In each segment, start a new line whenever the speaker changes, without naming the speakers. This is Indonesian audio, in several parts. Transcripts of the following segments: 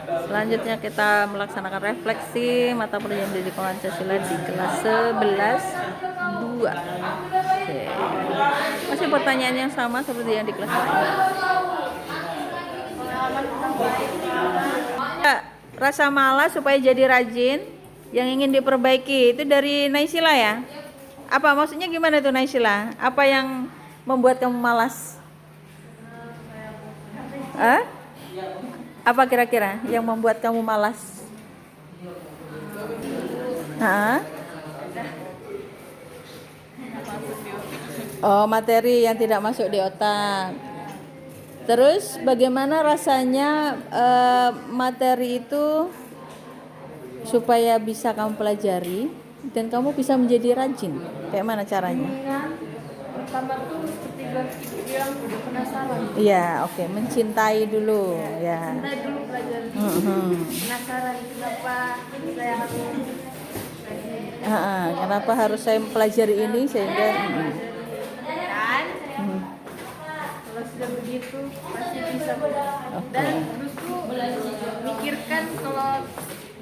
Selanjutnya kita melaksanakan refleksi mata pelajaran pendidikan Pancasila di kelas 11 2. Oke. Masih pertanyaan yang sama seperti yang di kelas lain. Rasa malas supaya jadi rajin yang ingin diperbaiki itu dari Naisila ya. Apa maksudnya, gimana tuh Naisila? Apa yang membuat kamu malas? Apa kira-kira yang membuat kamu malas? Oh, materi yang tidak masuk di otak. Terus bagaimana rasanya materi itu supaya bisa kamu pelajari dan kamu bisa menjadi rajin? Kayak mana caranya?
Pertama tuh seperti bilang udah penasaran.
Iya, oke. Mencintai dulu, ya.
Cintai dulu pelajaran. Penasaran kenapa saya harus
kenapa harus saya mempelajari ini sehingga
dan kalau sudah begitu pasti bisa. Dan terus tuh mikirkan kalau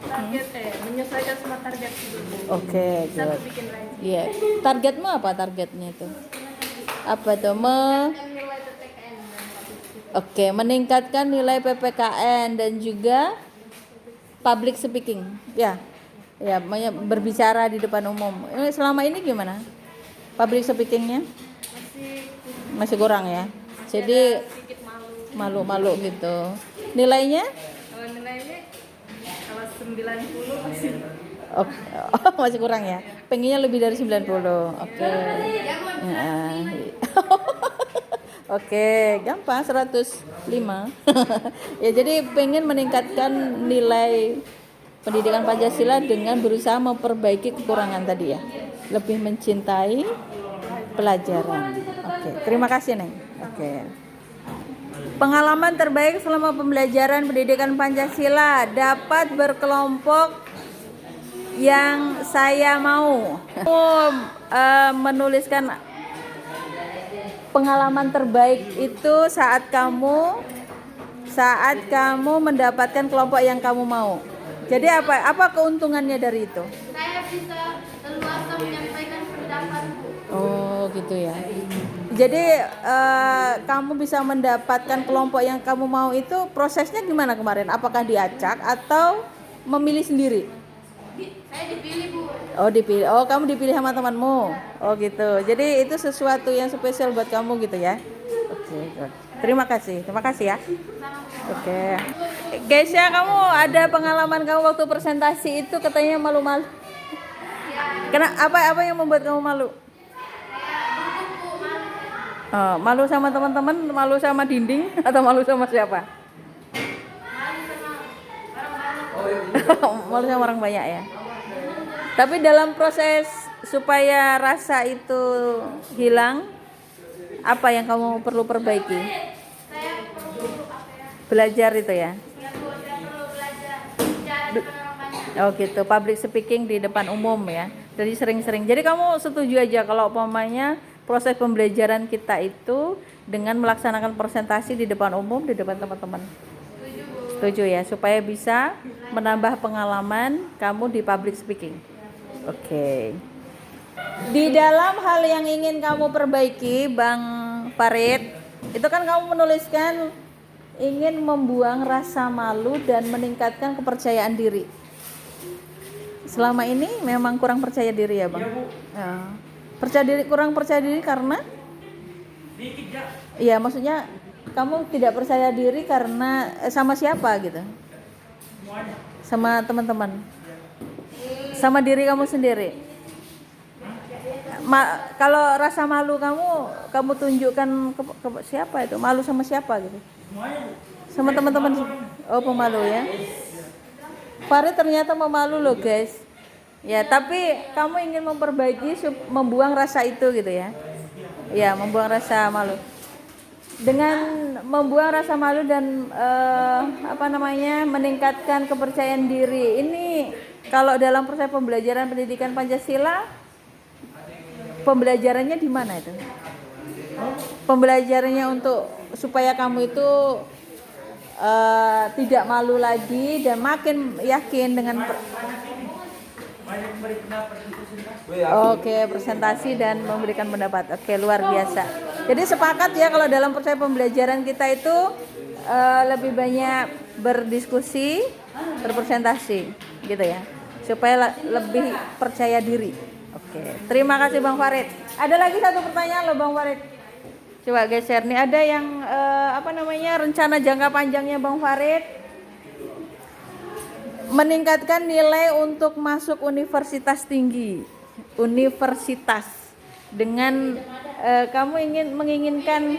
target menyesuaikan sama target dulu.
Oke,
Satu bikin lagi.
Iya. Targetmu apa targetnya itu? Apa tuh?
Nilai PPKN.
Oke, meningkatkan nilai PPKN dan juga public speaking. Ya. Ya, berbicara di depan umum. Selama ini gimana? Public speakingnya? Masih kurang ya. Jadi
Sedikit
malu-malu gitu. Nilainya?
Kalau nilainya kalau 90 masih
Masih kurang ya. Pengennya lebih dari 90. Oke. Oke, gampang 105. Ya, jadi pengen meningkatkan nilai pendidikan Pancasila dengan berusaha memperbaiki kekurangan tadi ya. Lebih mencintai pelajaran. Oke, terima kasih Neng. Oke. Pengalaman terbaik selama pembelajaran pendidikan Pancasila dapat berkelompok yang saya mau. Menuliskan pengalaman terbaik itu saat kamu mendapatkan kelompok yang kamu mau. Jadi apa keuntungannya dari itu?
saya bisa leluasa menyampaikan pendapatku.
Oh, gitu ya. Jadi kamu bisa mendapatkan kelompok yang kamu mau itu prosesnya gimana kemarin? Apakah diacak atau memilih sendiri?
Saya dipilih, Bu.
Oh, dipilih. Oh, kamu dipilih sama temanmu. Oh, gitu. Jadi itu sesuatu yang spesial buat kamu gitu ya. Oke, good. Terima kasih ya. Oke. Guys ya, kamu ada pengalaman kamu waktu presentasi itu katanya malu-malu. Apa yang membuat kamu malu? Oh, malu sama teman-teman, malu sama dinding, atau malu sama siapa? Malu sama orang banyak ya. Tapi dalam proses supaya rasa itu hilang, apa yang kamu perlu perbaiki? Belajar itu ya. Oh gitu, public speaking di depan umum ya. Jadi sering-sering. Jadi kamu setuju aja kalau umpamanya proses pembelajaran kita itu dengan melaksanakan presentasi di depan umum, di depan teman-teman. Setuju ya, supaya bisa menambah pengalaman kamu di public speaking. Oke. Di dalam hal yang ingin kamu perbaiki, Bang Farid, itu kan kamu menuliskan ingin membuang rasa malu dan meningkatkan kepercayaan diri. Selama ini memang kurang percaya diri ya, Bang? Ya. Kurang percaya diri karena? Iya, maksudnya kamu tidak percaya diri karena sama siapa gitu? Sama teman-teman? Sama diri kamu sendiri? Kalau rasa malu kamu tunjukkan ke siapa itu? Malu sama siapa gitu? Sama teman-teman. Oh, pemalu ya. Farid ternyata memalu loh guys. Ya, tapi kamu ingin memperbaiki, membuang rasa itu gitu ya. Ya, membuang rasa malu. Dengan membuang rasa malu dan meningkatkan kepercayaan diri. Ini kalau dalam proses pembelajaran pendidikan Pancasila, pembelajarannya di mana itu? Pembelajarannya untuk supaya kamu itu tidak malu lagi dan makin yakin dengan Oke, presentasi dan memberikan pendapat. Oke, luar biasa. Jadi sepakat ya kalau dalam proses pembelajaran kita itu lebih banyak berdiskusi, berpresentasi, gitu ya, supaya lebih percaya diri. Oke, terima kasih Bang Farid. Ada lagi satu pertanyaan loh Bang Farid. Coba geser nih, ada yang rencana jangka panjangnya Bang Farid? Meningkatkan nilai untuk masuk universitas tinggi, universitas dengan kamu menginginkan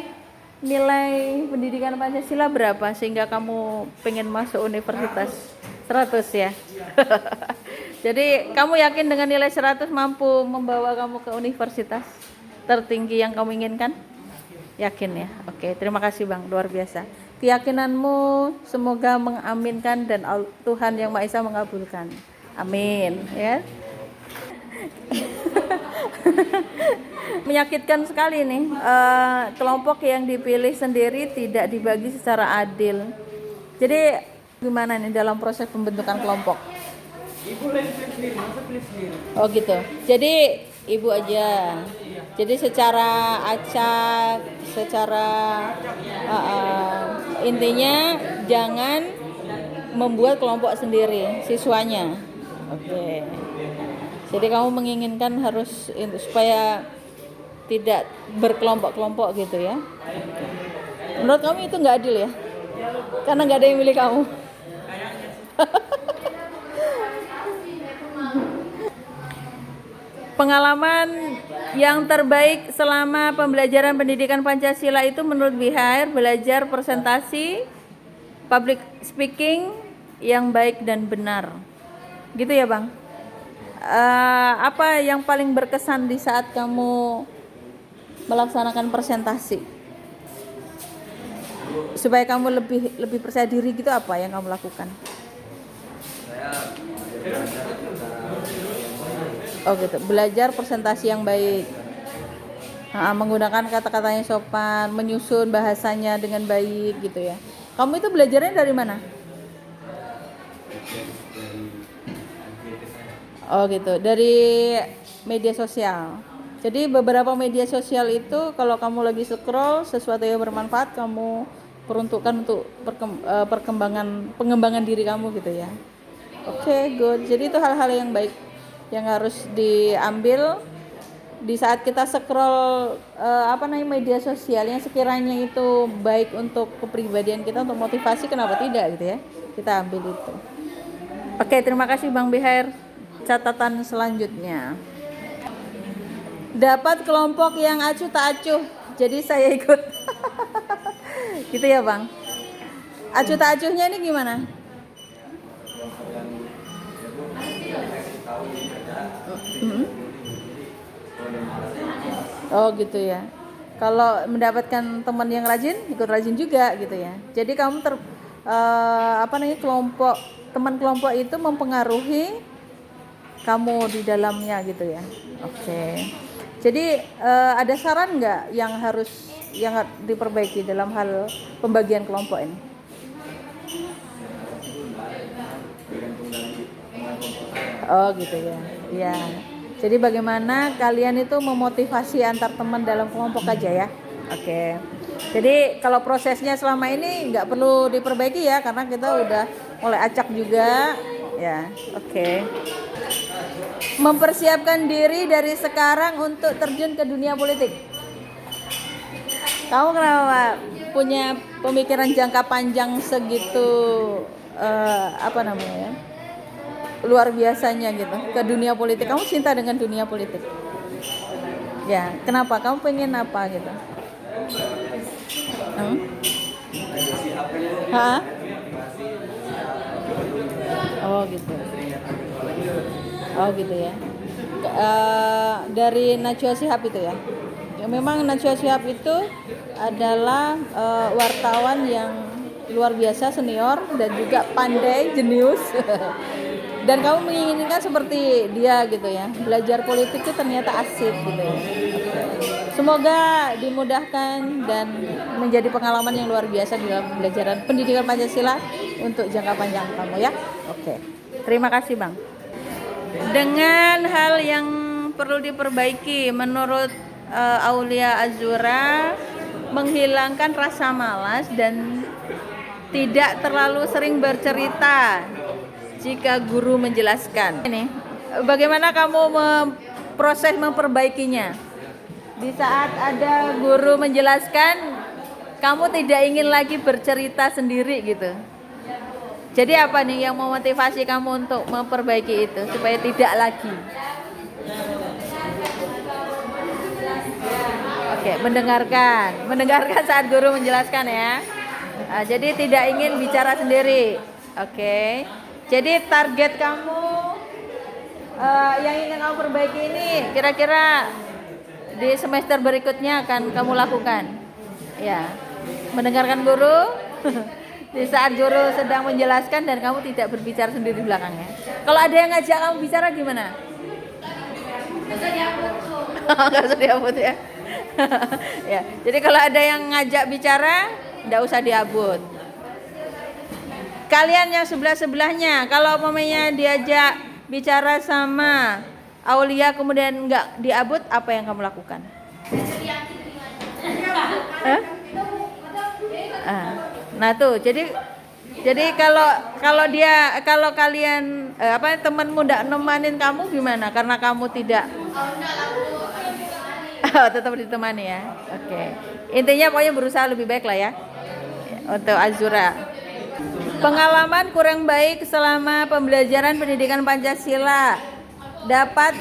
nilai pendidikan Pancasila berapa sehingga kamu pengen masuk universitas 100 ya. Jadi kamu yakin dengan nilai 100 mampu membawa kamu ke universitas tertinggi yang kamu inginkan? Yakin ya. Oke, terima kasih Bang, luar biasa. Keyakinanmu semoga mengaminkan dan Tuhan Yang Maha Esa mengabulkan. Amin ya. Menyakitkan sekali nih, kelompok yang dipilih sendiri tidak dibagi secara adil. Jadi gimana nih dalam proses pembentukan kelompok?
Ibu pilih sendiri.
Oh gitu. Jadi ibu aja. Jadi secara acak, secara intinya jangan membuat kelompok sendiri siswanya. Oke. Jadi kamu menginginkan harus supaya tidak berkelompok-kelompok gitu ya. Menurut kamu itu nggak adil ya? Karena nggak ada yang milih kamu. Pengalaman yang terbaik selama pembelajaran pendidikan Pancasila itu menurut Bihair belajar presentasi, public speaking yang baik dan benar. Gitu ya Bang? Apa yang paling berkesan di saat kamu melaksanakan presentasi? Supaya kamu lebih percaya diri gitu, apa yang kamu lakukan? Oh gitu, belajar presentasi yang baik, menggunakan kata-katanya sopan, menyusun bahasanya dengan baik gitu ya. Kamu itu belajarnya dari mana? Oh gitu, dari media sosial. Jadi beberapa media sosial itu kalau kamu lagi scroll sesuatu yang bermanfaat kamu peruntukkan untuk pengembangan diri kamu gitu ya. Oke, good. Jadi itu hal-hal yang baik yang harus diambil di saat kita scroll media sosial yang sekiranya itu baik untuk kepribadian kita, untuk motivasi, kenapa tidak gitu ya, kita ambil itu. Oke, terima kasih Bang Bihair. Catatan selanjutnya, dapat kelompok yang acuh tak acuh, jadi saya ikut. Gitu ya Bang. Acuh tak acuhnya ini gimana? Oh gitu ya. Kalau mendapatkan teman yang rajin, ikut rajin juga gitu ya. Jadi kamu teman kelompok itu mempengaruhi kamu di dalamnya gitu ya. Oke. Jadi ada saran nggak yang harus diperbaiki dalam hal pembagian kelompok ini? Oh gitu ya. Iya. Jadi bagaimana kalian itu memotivasi antar teman dalam kelompok aja ya. Oke. Jadi kalau prosesnya selama ini nggak perlu diperbaiki ya, karena kita udah mulai acak juga ya. Oke. Mempersiapkan diri dari sekarang untuk terjun ke dunia politik. Kamu kenapa punya pemikiran jangka panjang segitu luar biasanya gitu ke dunia politik? Kamu cinta dengan dunia politik ya? Kenapa? Kamu pengen apa gitu? Oh gitu ya. Dari Najwa Shihab itu ya. Memang Najwa Shihab itu adalah wartawan yang luar biasa, senior dan juga pandai, jenius. Dan kamu menginginkan seperti dia gitu ya. Belajar politik itu ternyata asik gitu ya. Semoga dimudahkan dan menjadi pengalaman yang luar biasa di dalam pembelajaran pendidikan Pancasila untuk jangka panjang kamu ya. Oke. Terima kasih, Bang. Dengan hal yang perlu diperbaiki menurut Aulia Azura, menghilangkan rasa malas dan tidak terlalu sering bercerita jika guru menjelaskan. Ini, bagaimana kamu proses memperbaikinya? Di saat ada guru menjelaskan, kamu tidak ingin lagi bercerita sendiri gitu. Jadi apa nih yang memotivasi kamu untuk memperbaiki itu supaya tidak lagi? Oke, mendengarkan saat guru menjelaskan ya. Jadi tidak ingin bicara sendiri. Oke. Jadi target kamu yang ingin kamu perbaiki ini kira-kira di semester berikutnya akan kamu lakukan. Ya. Mendengarkan guru di saat guru sedang menjelaskan dan kamu tidak berbicara sendiri di belakangnya. Kalau ada yang ngajak kamu bicara gimana? Nggak usah diabut ya. Ya. Jadi kalau ada yang ngajak bicara, nggak usah diabut. Kalian yang sebelah-sebelahnya, kalau umpamanya diajak bicara sama Aulia kemudian nggak diabut, apa yang kamu lakukan? Nah tuh, jadi kalau kalian temanmu nggak nemanin kamu gimana? Karena kamu tidak tetap ditemani ya. Oke. Intinya pokoknya berusaha lebih baik lah ya untuk Azura. Pengalaman kurang baik selama pembelajaran pendidikan Pancasila. Dapat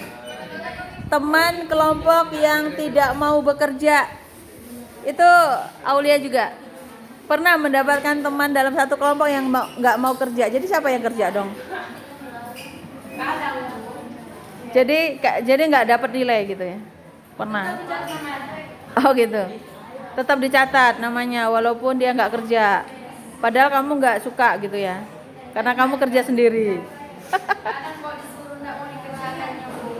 teman kelompok yang tidak mau bekerja. Itu Aulia juga pernah mendapatkan teman dalam satu kelompok yang nggak mau kerja. Jadi siapa yang kerja dong? Jadi nggak dapat nilai gitu ya? Pernah? Oh gitu. Tetap dicatat namanya walaupun dia nggak kerja. Padahal kamu nggak suka gitu ya? Karena kamu kerja sendiri.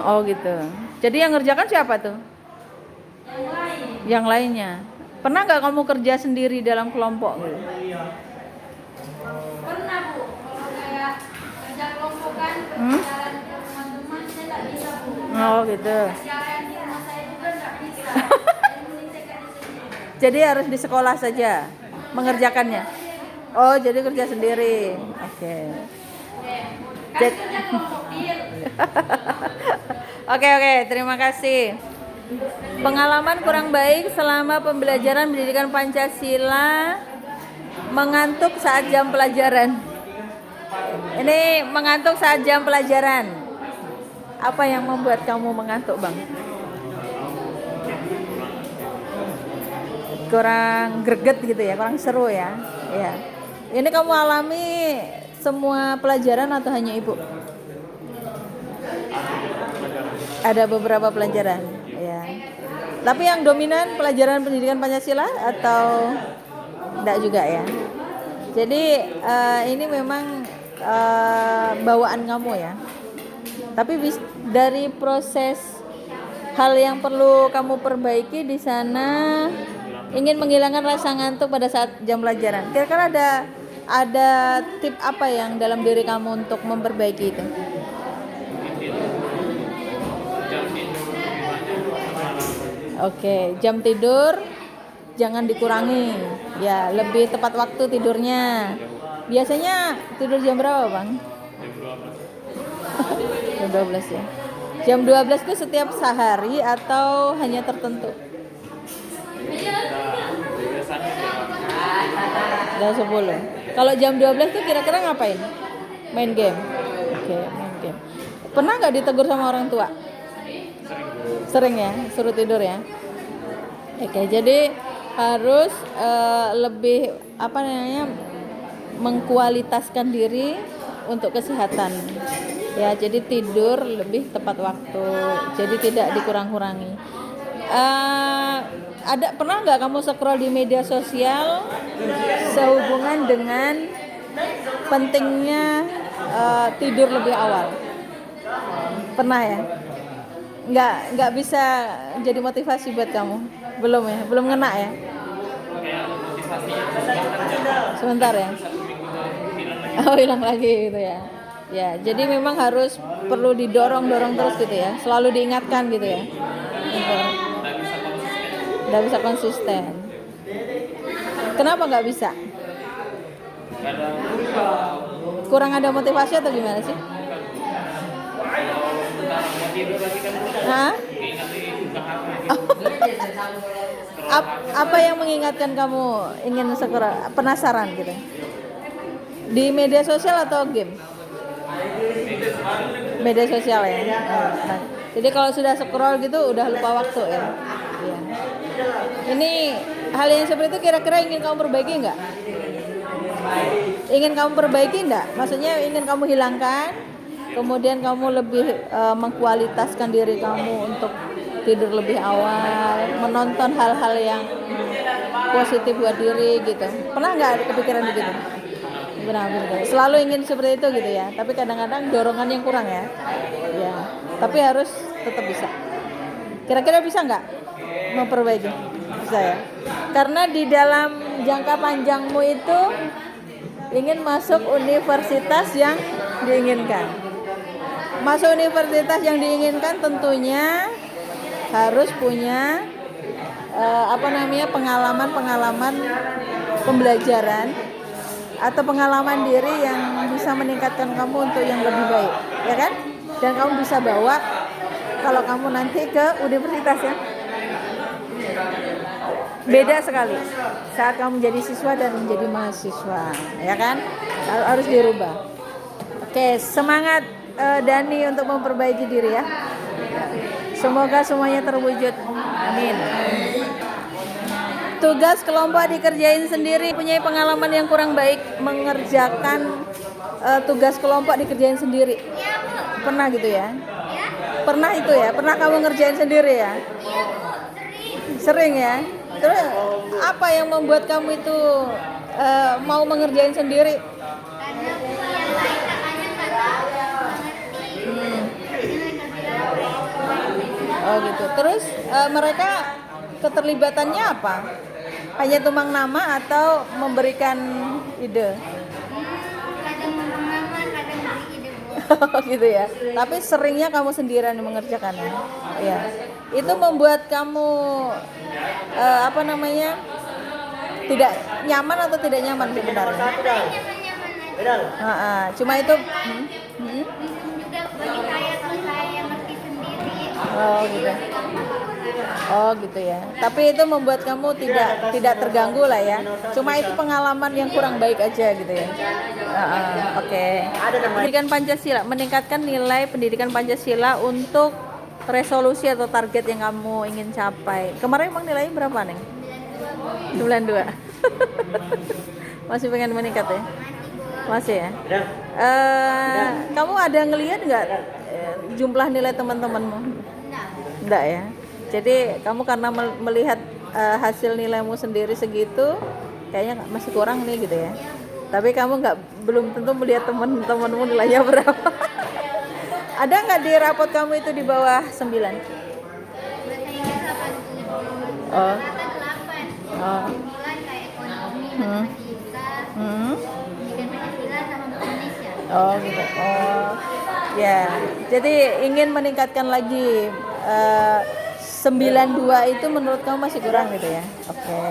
Oh gitu. Jadi yang ngerjakan siapa tuh? Yang lainnya. Pernah nggak kamu kerja sendiri dalam kelompok gitu?
Pernah Bu, kalau kayak kerja kelompok kan, jalan ke teman-teman saya nggak bisa Bu.
Oh gitu.
Jalan di rumah saya juga nggak bisa.
Jadi harus di sekolah saja mengerjakannya. Oh jadi kerja sendiri. Oke. Oke, terima kasih. Pengalaman kurang baik selama pembelajaran pendidikan Pancasila, mengantuk saat jam pelajaran. Ini mengantuk saat jam pelajaran. Apa yang membuat kamu mengantuk, Bang? Kurang greget gitu ya, kurang seru ya. Ya. Ini kamu alami semua pelajaran atau hanya Ibu? Ada beberapa pelajaran, ya. Tapi yang dominan pelajaran pendidikan Pancasila atau enggak juga ya? Jadi ini memang bawaan kamu ya. Tapi dari proses hal yang perlu kamu perbaiki di sana, ingin menghilangkan rasa ngantuk pada saat jam pelajaran. Kira-kira ada tip apa yang dalam diri kamu untuk memperbaiki itu? Oke, jam tidur jangan dikurangi. Ya, lebih tepat waktu tidurnya. Biasanya tidur jam berapa, Bang? Jam 12 ya. Jam 12 itu setiap sehari atau hanya tertentu? Jam 10. Kalau jam 12 itu kira-kira ngapain? Main game. Oke, main game. Pernah nggak ditegur sama orang tua? Sering ya, suruh tidur ya. Oke, jadi harus lebih mengkualitaskan diri untuk kesehatan. Ya, jadi tidur lebih tepat waktu. Jadi tidak dikurang-kurangi. Pernah nggak kamu scroll di media sosial sehubungan dengan pentingnya tidur lebih awal? Pernah ya? nggak bisa jadi motivasi buat kamu. Belum ya, belum ngena ya.
Kayak motivasinya
Sebentar ya. Oh, hilang lagi gitu ya. Ya, jadi memang harus perlu didorong terus gitu ya. Selalu diingatkan gitu ya. Gitu. Nggak bisa konsisten. Kenapa nggak bisa?
kadang
Kurang ada motivasi atau gimana sih?
mau tidur lagi kan
Hah?
ingetin
Apa yang mengingatkan kamu ingin penasaran gitu? Di media sosial atau game? Media sosial ya. Nah, jadi kalau sudah scroll gitu udah lupa waktu ya. Iya. Ini hal yang seperti itu kira-kira ingin kamu perbaiki nggak? Ingin kamu perbaiki nggak? Maksudnya ingin kamu hilangkan, kemudian kamu lebih mengkualitaskan diri kamu untuk tidur lebih awal, menonton hal-hal yang positif buat diri gitu. Pernah nggak ada kepikiran begitu? Benar. Selalu ingin seperti itu gitu ya. Tapi kadang-kadang dorongan yang kurang ya. Ya. Tapi harus tetap bisa. Kira-kira bisa nggak memperbaiki? Bisa ya. Karena di dalam jangka panjangmu itu ingin masuk universitas yang diinginkan. Masuk universitas yang diinginkan tentunya harus punya pengalaman pembelajaran atau pengalaman diri yang bisa meningkatkan kamu untuk yang lebih baik, ya kan? Dan kamu bisa bawa kalau kamu nanti ke universitas ya. Beda sekali saat kamu menjadi siswa dan menjadi mahasiswa, ya kan? Harus dirubah. Oke, semangat Dani untuk memperbaiki diri ya. Semoga semuanya terwujud. Amin. Tugas kelompok dikerjain sendiri, punya pengalaman yang kurang baik mengerjakan tugas kelompok dikerjain sendiri. Pernah gitu ya? Pernah itu ya? Pernah kamu ngerjain sendiri ya? Sering ya? Terus apa yang membuat kamu itu mau mengerjain sendiri? Oh gitu. Terus mereka keterlibatannya apa? Hanya tumpang nama atau memberikan ide?
Kadang numpang nama, kadang beri ide, Bu.
Gitu ya. Tapi seringnya kamu sendirian yang mengerjakannya. Ya. Itu membuat kamu tidak nyaman atau tidak nyaman sebenarnya?
Nyaman-nyaman aja.
Cuma itu.
Juga bagi saya kalau saya yang ngerti sendiri.
Oh gitu. Oh gitu ya. Tapi itu membuat kamu tidak terganggu lah ya. Cuma itu pengalaman yang kurang baik aja gitu ya. Oke. Pendidikan Pancasila, meningkatkan nilai pendidikan Pancasila untuk resolusi atau target yang kamu ingin capai. Kemarin emang nilainya berapa nih? 92. Masih pengen meningkat ya? Masih ya? Kamu ada ngelihat nggak jumlah nilai teman-temanmu? Enggak ya. Jadi kamu karena melihat hasil nilaimu sendiri segitu, kayaknya masih kurang nih gitu ya. Tapi kamu belum tentu melihat teman-temanmu nilainya berapa. Ada nggak di rapot kamu itu di bawah 9?
Bahasa Inggris 87.
Oh.
Rata 8.
Oh.
Mulai kayak ekonomi, matematika, pendidikan Pancasila sama bahasa Indonesia.
Oh gitu. Oh. Ya. Jadi ingin meningkatkan lagi 92 itu menurut kamu masih kurang gitu ya. Oke.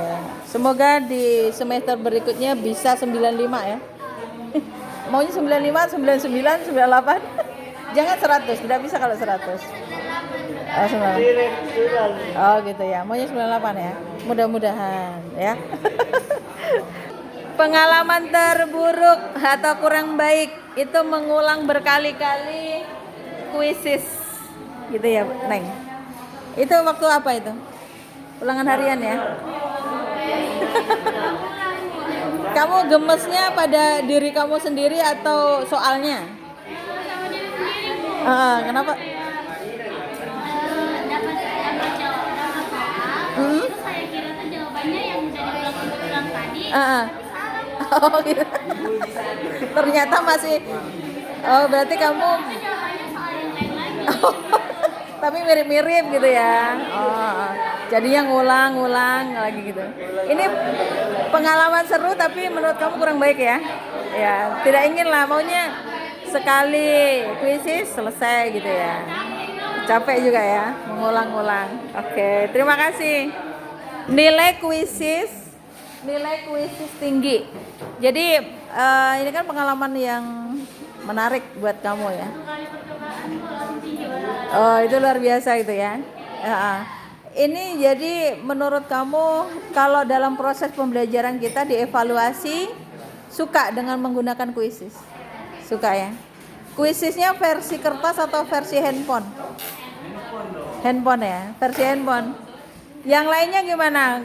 Semoga di semester berikutnya bisa 95 ya. Maunya 95, 99, 98. Jangan 100, tidak bisa kalau 100. Oh, 98. Oh gitu ya. Maunya 98 ya. Mudah-mudahan ya. Pengalaman terburuk atau kurang baik itu mengulang berkali-kali kuisis gitu ya, Neng. Itu waktu apa itu? Ulangan harian ya. Kamu gemesnya pada diri kamu sendiri atau soalnya? Kenapa?
Dapat jawaban soal. Terus saya kira tuh jawabannya yang udah diulang tadi.
Oh gitu. Ternyata masih. Oh berarti kamu.
Jawabannya soal yang lain lagi.
tapi mirip-mirip gitu ya. Oh, jadinya ngulang-ngulang lagi gitu. Ini pengalaman seru tapi menurut kamu kurang baik ya? Ya, tidak ingin lah, maunya sekali kuisis selesai gitu ya. Capek juga ya, mengulang-ulang. Oke, terima kasih. Nilai kuisis tinggi. Jadi ini kan pengalaman yang menarik buat kamu ya. Oh, itu luar biasa gitu ya. Ini jadi menurut kamu kalau dalam proses pembelajaran kita dievaluasi suka dengan menggunakan kuisis? Suka ya? Kuisisnya versi kertas atau versi handphone? Handphone ya, versi handphone. Yang lainnya gimana?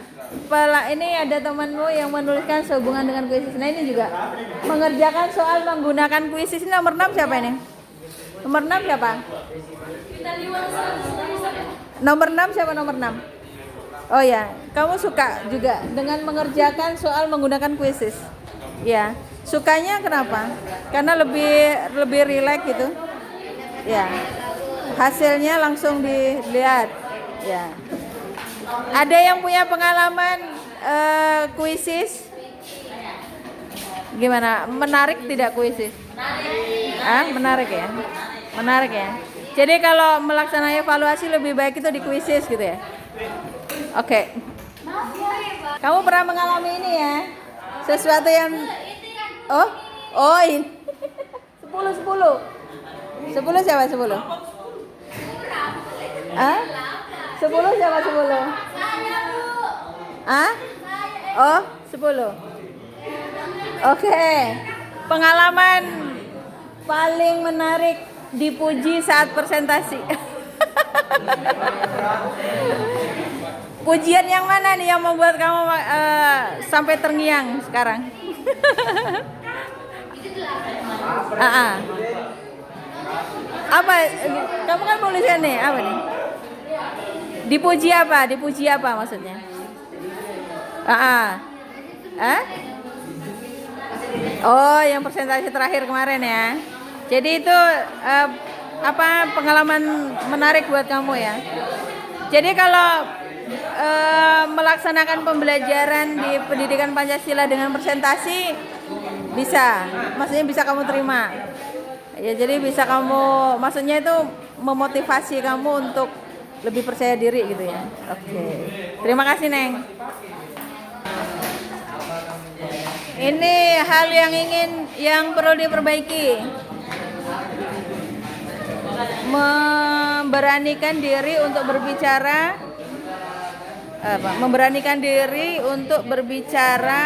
Ini ada temanmu yang menuliskan sehubungan dengan kuisis. Nah ini juga mengerjakan soal menggunakan kuisis. Ini nomor 6 siapa ini? Nomor 6 siapa? Nomor 6 siapa nomor 6? Oh ya, kamu suka juga dengan mengerjakan soal menggunakan kuisis. Ya, sukanya kenapa? Karena lebih rileks gitu. Ya. Hasilnya langsung dilihat. Ya. Ada yang punya pengalaman kuisis? Gimana? Menarik tidak kuisis? Menarik ya. Menarik ya. Jadi kalau melaksanakan evaluasi lebih baik itu di kuisis gitu ya. Oke. Kamu pernah mengalami ini ya? Sesuatu yang ini 10 siapa 10? 10 siapa 10? Oh 10. Oke. Pengalaman paling menarik dipuji saat presentasi. Pujian yang mana nih yang membuat kamu sampai terngiang sekarang? Apa? Kamu kan tulisan nih, apa nih? Dipuji apa? Dipuji apa maksudnya? Oh, yang presentasi terakhir kemarin ya. Jadi itu pengalaman menarik buat kamu ya. Jadi kalau melaksanakan pembelajaran di pendidikan Pancasila dengan presentasi maksudnya bisa kamu terima. Ya, jadi bisa kamu, maksudnya itu memotivasi kamu untuk lebih percaya diri gitu ya. Oke. Terima kasih, Neng. Ini hal yang perlu diperbaiki. Memberanikan diri untuk berbicara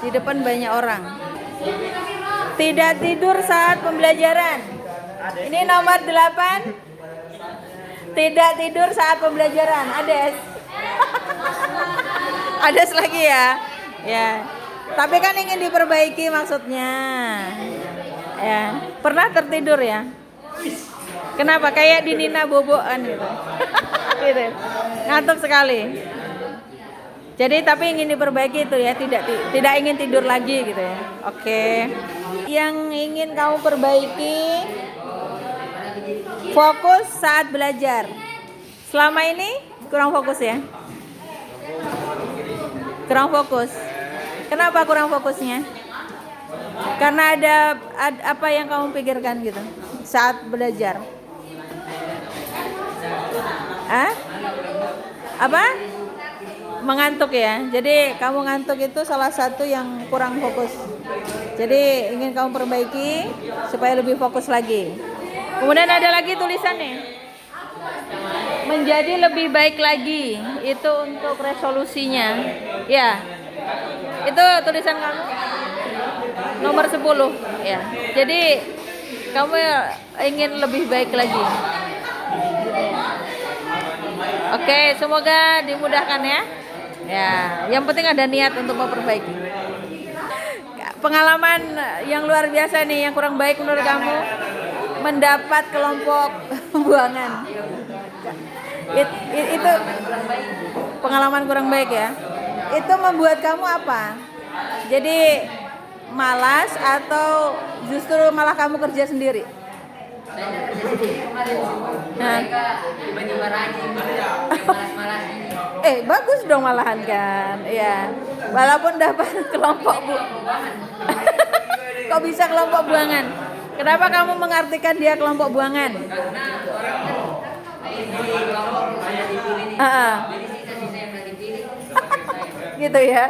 di depan banyak orang. Tidak tidur saat pembelajaran. Ini nomor 8. Tidak tidur saat pembelajaran. Ades lagi ya. Ya. Tapi kan ingin diperbaiki maksudnya. Ya. Pernah tertidur ya? Kenapa? Kayak di Nina Boboan gitu. Gitu. Ngantuk sekali. Jadi tapi ingin diperbaiki itu ya, tidak ingin tidur lagi gitu ya. Oke. Yang ingin kamu perbaiki, fokus saat belajar. Selama ini kurang fokus ya? Kurang fokus. Kenapa kurang fokusnya? Karena ada apa yang kamu pikirkan gitu saat belajar? Apa? Mengantuk ya. Jadi kamu ngantuk itu salah satu yang kurang fokus. Jadi ingin kamu perbaiki supaya lebih fokus lagi. Kemudian ada lagi tulisannya. Menjadi lebih baik lagi. Itu untuk resolusinya. Ya. Itu tulisan kamu. Nomor 10 ya. Jadi kamu ingin lebih baik lagi. Oke, semoga dimudahkan ya. Ya, yang penting ada niat untuk memperbaiki. Pengalaman yang luar biasa nih, yang kurang baik menurut kamu, mendapat kelompok buangan. Itu pengalaman kurang baik ya. Itu membuat kamu apa? Jadi malas atau justru malah kamu kerja sendiri?
Saya udah kerja sendiri kemarin sih.
Nah.
Mereka tiba-tiba rajin yang malas-malas ini.
Bagus dong malahan kan. Ya. Walaupun dapat kelompok
Buangan.
Kok bisa kelompok buangan? Kenapa kamu mengartikan dia kelompok buangan?
Karena orang kan di kelompok sudah dipilih nih.
Ah.
Jadi sisa-sisa yang nggak dipilih.
Gitu ya.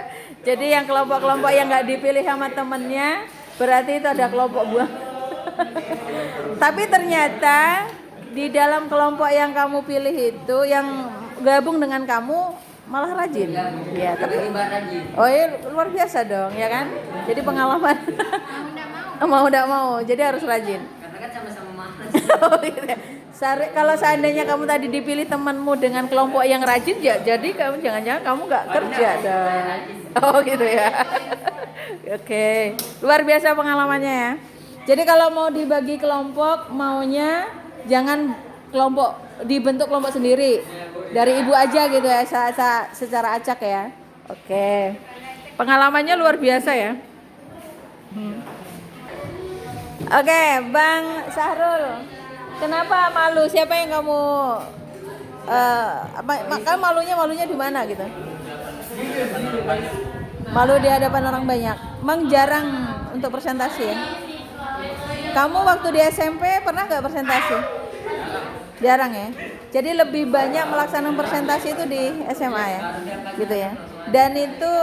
Jadi yang kelompok-kelompok yang nggak dipilih sama temennya, berarti itu ada kelompok buang. Tapi ternyata di dalam kelompok yang kamu pilih itu, yang gabung dengan kamu malah rajin. Ya, tapi
Tiba-tiba rajin.
oh iya, luar biasa dong, ya kan? Jadi pengalaman mau tidak mau, jadi harus rajin.
Karena kan sama-sama malas.
Oh, gitu ya. Kalau seandainya kamu tadi dipilih temanmu dengan kelompok yang rajin, ya jadi kamu jangan-jangan kamu nggak kerja dong. Oh gitu ya. Oke, luar biasa pengalamannya ya. Jadi kalau mau dibagi kelompok, maunya jangan kelompok dibentuk kelompok sendiri dari ibu aja gitu ya, secara acak ya. Oke, pengalamannya luar biasa ya. Oke, Bang Sahrul, kenapa malu? Siapa yang kamu kan malunya di mana gitu? Malu di hadapan orang banyak. Emang jarang untuk presentasi ya? Kamu waktu di SMP pernah nggak presentasi? Jarang ya. Jadi lebih banyak melaksanakan presentasi itu di SMA ya, gitu ya. Dan itu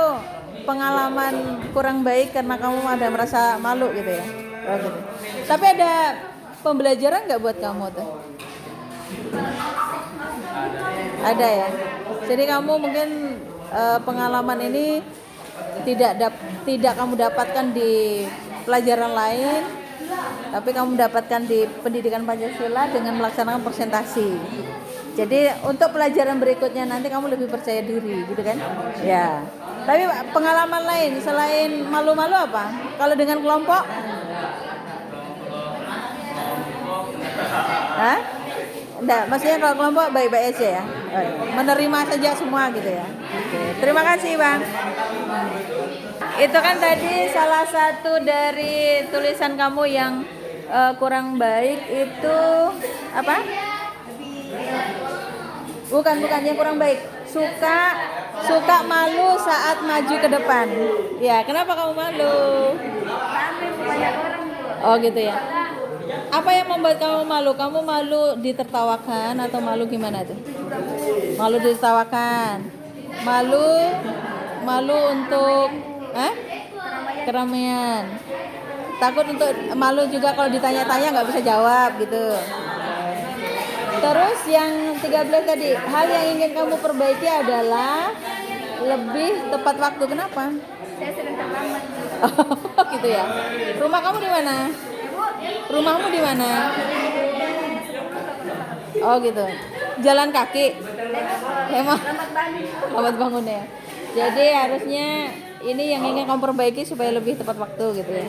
pengalaman kurang baik karena kamu ada merasa malu gitu ya. Oh, gitu. Tapi ada pembelajaran nggak buat kamu tuh? Ada ya. Jadi kamu mungkin pengalaman ini tidak kamu dapatkan di pelajaran lain, tapi kamu dapatkan di pendidikan Pancasila dengan melaksanakan presentasi. Jadi untuk pelajaran berikutnya nanti kamu lebih percaya diri, gitu kan? Ya. Tapi pengalaman lain selain malu-malu apa? Kalau dengan kelompok? Hah? Enggak, maksudnya kalau kelompok baik-baik aja ya. Menerima saja semua gitu ya. Oke, terima kasih, Bang. Itu kan tadi salah satu dari tulisan kamu yang kurang baik itu apa? Bukan yang kurang baik. Suka malu saat maju ke depan. Ya, kenapa kamu malu? Oh, gitu ya. Apa yang membuat kamu malu? Kamu malu ditertawakan atau malu gimana tuh? Malu ditertawakan. Malu untuk keramaian. Takut untuk malu juga kalau ditanya-tanya nggak bisa jawab gitu. Terus yang 13 tadi, hal yang ingin kamu perbaiki adalah lebih tepat waktu. Kenapa?
Saya sering terlambat.
Oh, gitu ya. Rumah kamu di mana? Rumahmu di mana? Oh gitu. Jalan kaki. Emang lambat bangun ya. Jadi harusnya ini yang ingin kamu perbaiki supaya lebih tepat waktu gitu ya.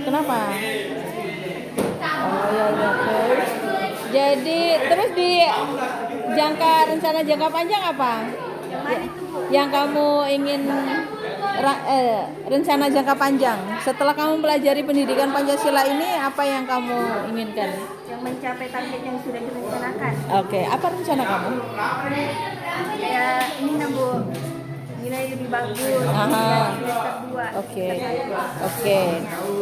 Kenapa? Oh ya, oke. Jadi terus di rencana jangka panjang apa? Yang kamu ingin rencana jangka panjang setelah kamu pelajari pendidikan Pancasila ini, apa yang kamu inginkan?
Yang mencapai target yang sudah direncanakan.
Oke, apa rencana kamu?
Kayak ini Bu, nilai lebih bagus.
Aha.
Semester 2.
Oke.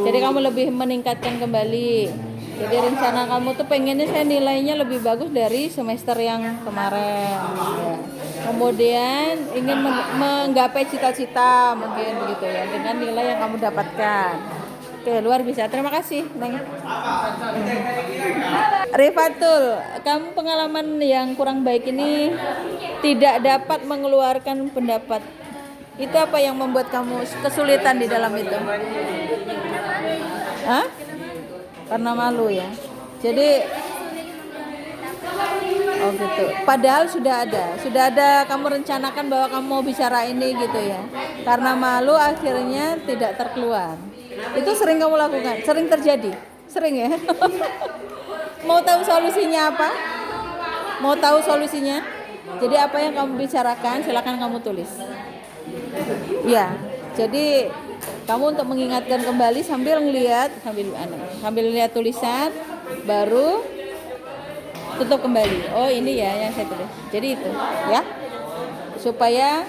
Jadi kamu lebih meningkatkan kembali. Jadi rencana kamu tuh pengennya saya nilainya lebih bagus dari semester yang kemarin. Ya. Kemudian ingin menggapai cita-cita mungkin begitu ya dengan nilai yang kamu dapatkan. Oke, luar biasa. Terima kasih, Neng. Rifatul, kamu pengalaman yang kurang baik ini tidak dapat mengeluarkan pendapat. Itu apa yang membuat kamu kesulitan di dalam itu? Hah? Karena malu ya. Jadi oh gitu. Padahal sudah ada kamu rencanakan bahwa kamu mau bicara ini gitu ya. Karena malu akhirnya tidak terkeluar. Itu sering kamu lakukan, sering terjadi. Sering ya. Mau tahu solusinya apa? Mau tahu solusinya? Jadi apa yang kamu bicarakan silakan kamu tulis. Ya. Jadi Kamu untuk mengingatkan kembali sambil lihat tulisan, baru tutup kembali. Oh ini ya yang saya tulis. Jadi itu ya, supaya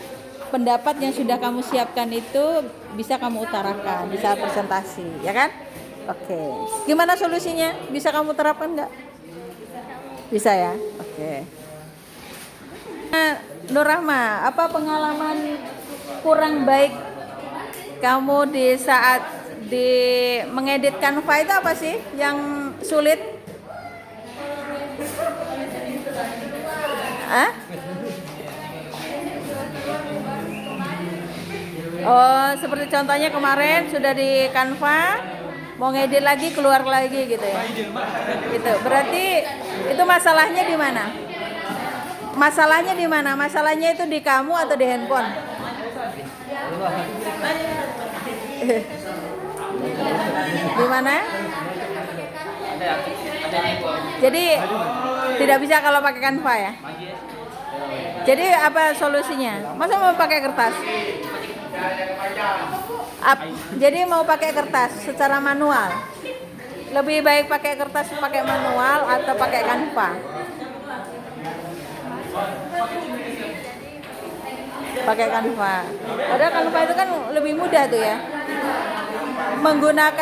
pendapat yang sudah kamu siapkan itu bisa kamu utarakan di saat presentasi, ya kan? Oke. Gimana solusinya? Bisa kamu terapkan nggak? Bisa ya. Oke. Nur Rahma, apa pengalaman kurang baik kamu di saat mengedit Canva itu apa sih yang sulit? Hah? Oh, seperti contohnya kemarin sudah di Canva, mau ngedit lagi keluar lagi gitu ya. Gitu. Berarti itu masalahnya di mana? Masalahnya di mana? Masalahnya itu di kamu atau di handphone? Di mana? Jadi tidak bisa kalau pakai Canva ya. Jadi apa solusinya? Masa mau pakai kertas? Jadi mau pakai kertas secara manual. Lebih baik pakai kertas pakai manual atau pakai Canva? Pakai Canva. Padahal Canva itu kan lebih mudah tuh ya.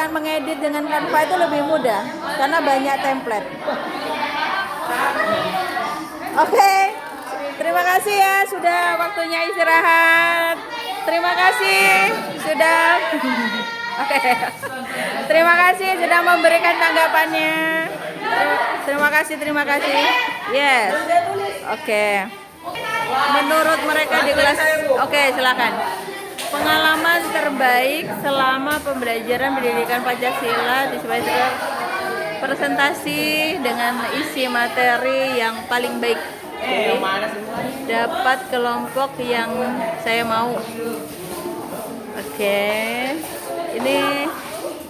Mengedit dengan Canva itu lebih mudah karena banyak template. Oke. Terima kasih ya sudah waktunya istirahat. Terima kasih sudah Oke. Terima kasih sudah memberikan tanggapannya. Terima kasih. Yes. Oke. Menurut mereka di kelas. Oke, silakan. Pengalaman terbaik selama pembelajaran pendidikan Pancasila di semester presentasi dengan isi materi yang paling baik. Dapat kelompok yang saya mau. Oke. Ini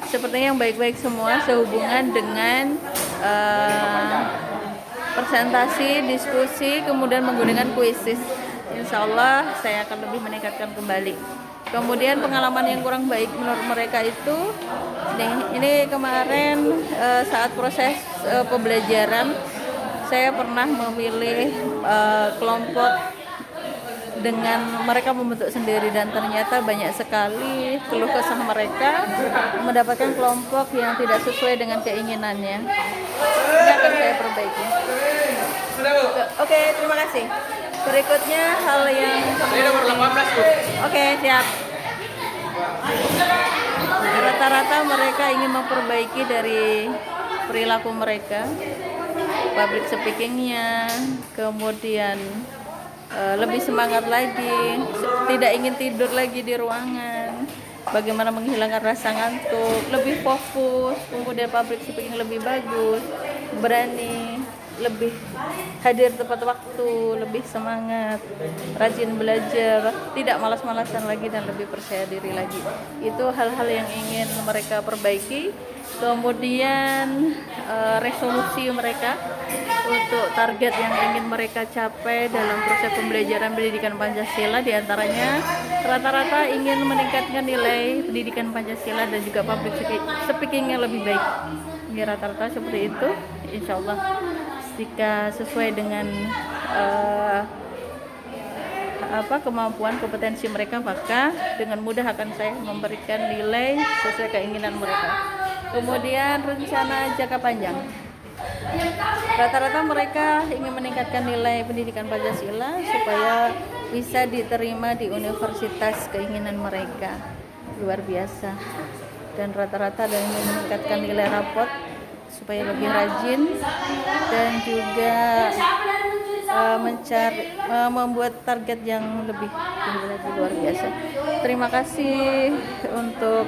sepertinya yang baik-baik semua sehubungan dengan presentasi, diskusi, kemudian menggunakan kuisis. Insya Allah saya akan lebih meningkatkan kembali. Kemudian pengalaman yang kurang baik menurut mereka itu, ini kemarin saat proses pembelajaran saya pernah memilih kelompok dengan mereka membentuk sendiri dan ternyata banyak sekali keluh kesah mereka mendapatkan kelompok yang tidak sesuai dengan keinginannya. Ini akan saya perbaiki. Oke, terima kasih. Berikutnya hal yang Oke, siap. Rata-rata mereka ingin memperbaiki dari perilaku mereka, public speakingnya, kemudian lebih semangat lagi, tidak ingin tidur lagi di ruangan, bagaimana menghilangkan rasa ngantuk, lebih fokus, kemudian public speaking lebih bagus, berani, lebih hadir tepat waktu, lebih semangat, rajin belajar, tidak malas-malasan lagi dan lebih percaya diri lagi. Itu hal-hal yang ingin mereka perbaiki. Kemudian resolusi mereka untuk target yang ingin mereka capai dalam proses pembelajaran pendidikan Pancasila, diantaranya rata-rata ingin meningkatkan nilai pendidikan Pancasila dan juga public speaking yang lebih baik. Ini rata-rata seperti itu. Insya Allah jika sesuai dengan kemampuan kompetensi mereka, maka dengan mudah akan saya memberikan nilai sesuai keinginan mereka. Kemudian rencana jangka panjang, rata-rata mereka ingin meningkatkan nilai pendidikan Pancasila supaya bisa diterima di universitas keinginan mereka. Luar biasa. Dan rata-rata ada yang ingin meningkatkan nilai rapot supaya lebih rajin dan juga membuat target yang lebih tinggi lagi. Luar biasa. Terima kasih untuk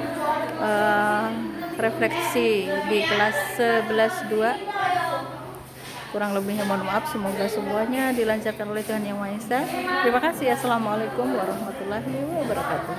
refleksi di kelas 11.2. Kurang lebihnya mohon maaf, semoga semuanya dilancarkan oleh Tuhan Yang Maha Esa. Terima kasih. Assalamualaikum warahmatullahi wabarakatuh.